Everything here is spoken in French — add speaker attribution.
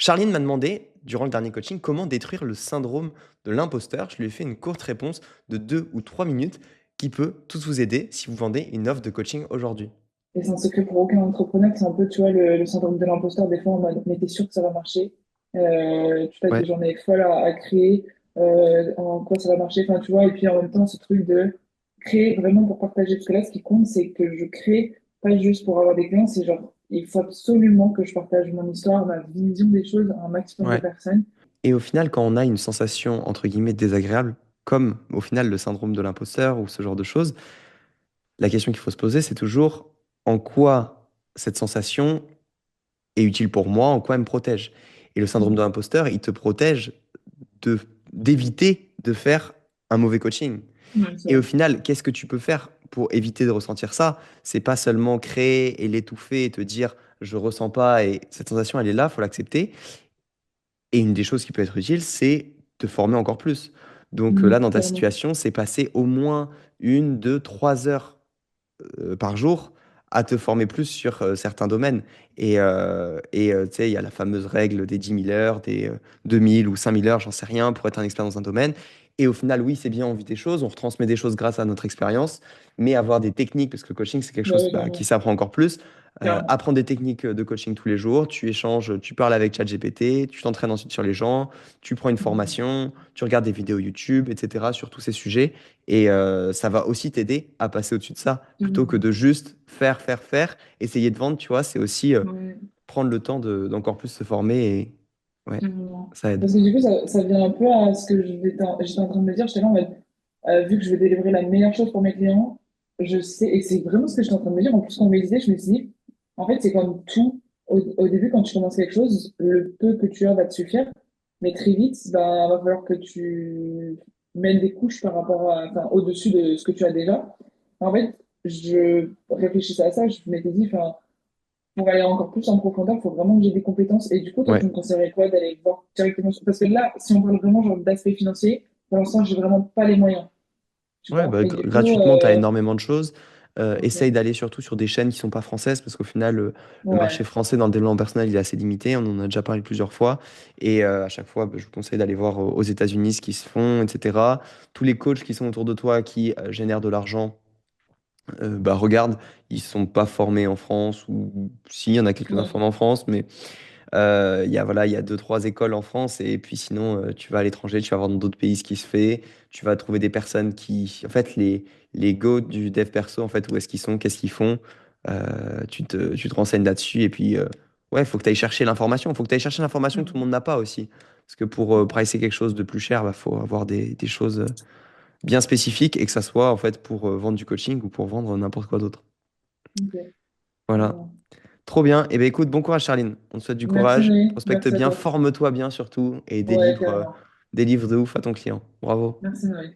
Speaker 1: Charline m'a demandé, durant le dernier coaching, comment détruire le syndrome de l'imposteur. Je lui ai fait une courte réponse de 2 ou 3 minutes qui peut tous vous aider si vous vendez une offre de coaching aujourd'hui.
Speaker 2: Et c'est un secret pour aucun entrepreneur, c'est un peu, tu vois, le syndrome de l'imposteur. Des fois, en mode, mais t'es sûr que ça va marcher? Tu passes des
Speaker 1: Ouais,
Speaker 2: journées folles à créer, en quoi ça va marcher, enfin, tu vois, et puis en même temps, ce truc de créer vraiment pour partager. Parce que là, ce qui compte, c'est que je crée pas juste pour avoir des clients, c'est genre, il faut absolument que je partage mon histoire, ma vision des choses à un maximum de
Speaker 1: ouais.
Speaker 2: personnes.
Speaker 1: Et au final, quand on a une sensation entre guillemets désagréable, comme au final le syndrome de l'imposteur ou ce genre de choses, la question qu'il faut se poser, c'est toujours en quoi cette sensation est utile pour moi, en quoi elle me protège. Et le syndrome de
Speaker 2: Mm.
Speaker 1: l'imposteur, il te protège de d'éviter de faire un mauvais coaching.
Speaker 2: Ouais, c'est
Speaker 1: Et au
Speaker 2: vrai.
Speaker 1: final, qu'est-ce que tu peux faire pour éviter de ressentir ça? C'est pas seulement créer et l'étouffer et te dire je ressens pas et cette sensation elle est là, faut l'accepter. Et une des choses qui peut être utile, c'est te former encore plus. Donc là, dans ta
Speaker 2: Clairement.
Speaker 1: situation, c'est passer au moins 1, 2, 3 heures par jour à te former plus sur certains domaines. Et tu sais, il y a la fameuse règle des 10 000 heures, des 2 000 ou 5 000 heures, j'en sais rien, pour être un expert dans un domaine. Et au final, oui, c'est bien, on vit des choses, on retransmet des choses grâce à notre expérience, mais avoir des techniques, parce que le coaching, c'est quelque
Speaker 2: Bah
Speaker 1: chose
Speaker 2: oui,
Speaker 1: qui
Speaker 2: clairement.
Speaker 1: s'apprend encore plus.
Speaker 2: Clairement.
Speaker 1: Apprendre des techniques de coaching tous les jours, tu échanges, tu parles avec ChatGPT, tu t'entraînes ensuite sur les gens, tu prends une
Speaker 2: Mm.
Speaker 1: formation, tu regardes des vidéos YouTube, etc., sur tous ces sujets. Et ça va aussi t'aider à passer au-dessus de ça, plutôt que
Speaker 2: Mm.
Speaker 1: de juste faire, faire, faire. Essayer de vendre, tu vois, c'est aussi
Speaker 2: Ouais.
Speaker 1: prendre le temps d'encore plus se former et ouais,
Speaker 2: Carrément.
Speaker 1: ça aide.
Speaker 2: Parce que du coup, ça vient un peu à ce que j'étais en train de me dire. J'étais là en mode, vu que je veux délivrer la meilleure chose pour mes clients, je sais, et c'est vraiment ce que j'étais en train de me dire. En plus, quand on me le disait, je me suis dit, en fait, c'est comme tout. Au début, quand tu commences quelque chose, le peu que tu as va te suffire. Mais très vite, ben, va falloir que tu mènes des couches par rapport à, enfin, au-dessus de ce que tu as déjà. En fait, je réfléchissais à ça, je m'étais dit, enfin, pour aller encore plus en profondeur, il faut vraiment que j'ai des compétences. Et du coup, toi, tu
Speaker 1: Ouais,
Speaker 2: me conseillerais quoi d'aller voir directement parce que là, si on parle vraiment genre d'aspect financier, pour l'instant, j'ai vraiment pas les moyens, tu
Speaker 1: ouais,
Speaker 2: vois.
Speaker 1: bah,
Speaker 2: Et du coup,
Speaker 1: gratuitement, tu as énormément de choses. Essaye
Speaker 2: ok.
Speaker 1: d'aller surtout sur des chaînes qui sont pas françaises, parce qu'au final, le marché
Speaker 2: Ouais.
Speaker 1: français dans le développement personnel, il est assez limité. On en a déjà parlé plusieurs fois. Et à chaque fois, bah, je vous conseille d'aller voir aux États-Unis ce qui se font, etc. Tous les coachs qui sont autour de toi qui génèrent de l'argent. Bah, regarde, ils sont pas formés en France, ou si, il y en a quelques-uns
Speaker 2: Ouais.
Speaker 1: formés en France, mais il y a, voilà, il y a deux, trois écoles en France, et puis sinon, tu vas à l'étranger, tu vas voir dans d'autres pays ce qui se fait, tu vas trouver des personnes qui, en fait, les go du dev perso, en fait, où est-ce qu'ils sont, qu'est-ce qu'ils font, tu te renseignes là-dessus, et puis, ouais, il faut que tu ailles chercher l'information, il faut que tu ailles chercher l'information que tout le
Speaker 2: Mhm.
Speaker 1: monde n'a pas aussi, parce que pour
Speaker 2: Ouais.
Speaker 1: pricer quelque chose de plus cher, il faut avoir des choses bien spécifique et que ça soit en fait pour vendre du coaching ou pour vendre n'importe quoi d'autre.
Speaker 2: Ok.
Speaker 1: Voilà.
Speaker 2: Bon.
Speaker 1: Trop bien. Et ben écoute, bon courage Charline. On te souhaite du
Speaker 2: Merci,
Speaker 1: courage.
Speaker 2: Noé.
Speaker 1: Prospecte
Speaker 2: Merci à
Speaker 1: bien,
Speaker 2: toi.
Speaker 1: forme-toi bien surtout et
Speaker 2: Ouais, carrément.
Speaker 1: délivre de ouf à ton client. Bravo.
Speaker 2: Merci, Noé.